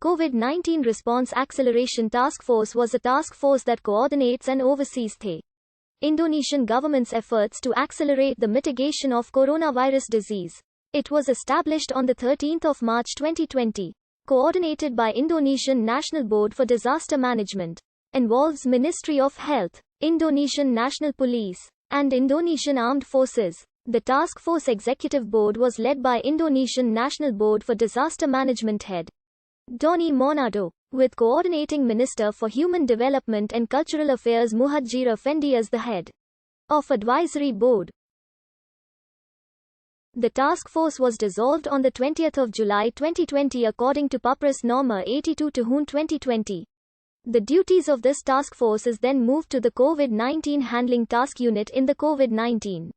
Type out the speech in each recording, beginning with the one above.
COVID-19 Response Acceleration Task Force was a task force that coordinates and oversees the Indonesian government's efforts to accelerate the mitigation of coronavirus disease. It was established on the 13th of March 2020. Coordinated by Indonesian National Board for Disaster Management. Involves Ministry of Health, Indonesian National Police, and Indonesian Armed Forces. The task force executive board was led by Indonesian National Board for Disaster Management head Doni Monardo, with coordinating Minister for Human Development and Cultural Affairs Muhadjir Effendi as the head of advisory board. The task force was dissolved on the 20th of July 2020 according to Papres Norma 82 Tahun 2020. The duties of this task force is then moved to the COVID-19 Handling Task Unit in the COVID-19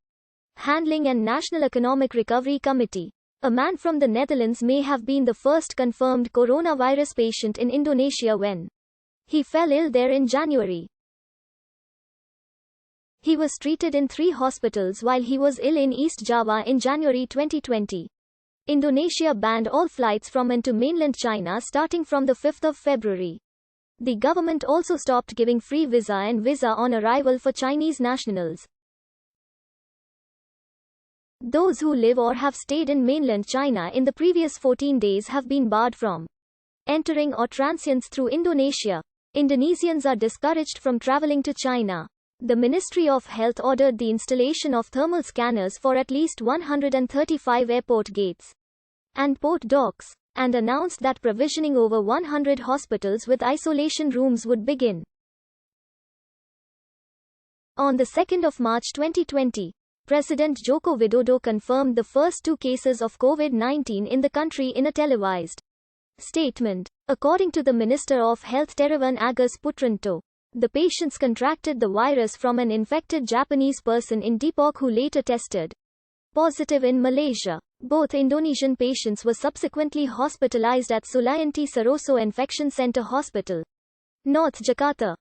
Handling and National Economic Recovery Committee. A man from the Netherlands may have been the first confirmed coronavirus patient in Indonesia when he fell ill there in January. He was treated in 3 hospitals while he was ill in East Java in January 2020. Indonesia banned all flights from and to mainland China starting from the 5th of February. The government also stopped giving free visa and visa on arrival for Chinese nationals. Those who live or have stayed in mainland China in the previous 14 days have been barred from entering or transients through Indonesia. Indonesians are discouraged from traveling to China. The Ministry of Health ordered the installation of thermal scanners for at least 135 airport gates and port docks, and announced that provisioning over 100 hospitals with isolation rooms would begin. On the 2nd of March 2020, President Joko Widodo confirmed the first 2 cases of COVID-19 in the country in a televised statement. According to the Minister of Health Terawan Agus Putranto, the patients contracted the virus from an infected Japanese person in Depok who later tested positive in Malaysia. Both Indonesian patients were subsequently hospitalized at Sulianti Saroso Infection Center Hospital, North Jakarta.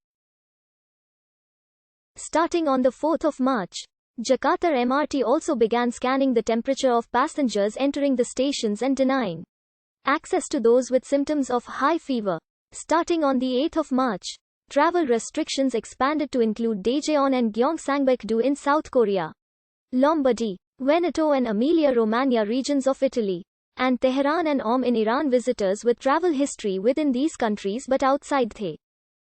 Starting on the 4th of March, Jakarta MRT also began scanning the temperature of passengers entering the stations and denying access to those with symptoms of high fever. Starting on the 8th of March, travel restrictions expanded to include Daejeon and Gyeongsangbuk-do in South Korea, Lombardy, Veneto and Emilia-Romagna regions of Italy, and Tehran and in Iran. Visitors with travel history within these countries but outside the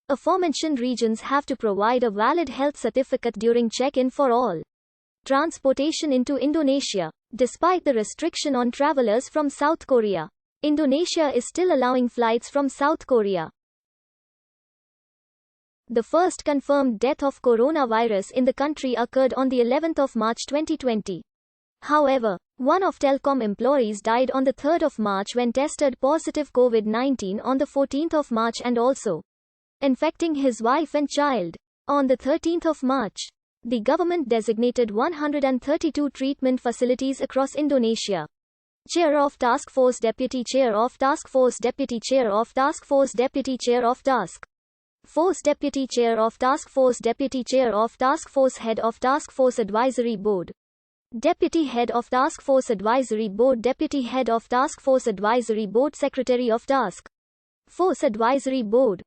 aforementioned regions have to provide a valid health certificate during check-in for all transportation into Indonesia. Despite the restriction on travelers from South Korea, Indonesia is still allowing flights from South Korea. The first confirmed death of coronavirus in the country occurred on the 11th of March 2020. However, one of telecom employees died on the 3rd of March when tested positive COVID-19 on the 14th of March and also infecting his wife and child. On the 13th of March, the government designated 132 treatment facilities across Indonesia. Chair of Task Force, Deputy Chair of Task Force, Deputy Chair of Task Force, Deputy Chair of Task Force, Deputy Chair of Task Force, Deputy Chair of Task Force, Head of Task Force Advisory Board, Deputy Head of Task Force Advisory Board, Deputy Head of Task Force Advisory Board, Secretary of Task Force Advisory Board.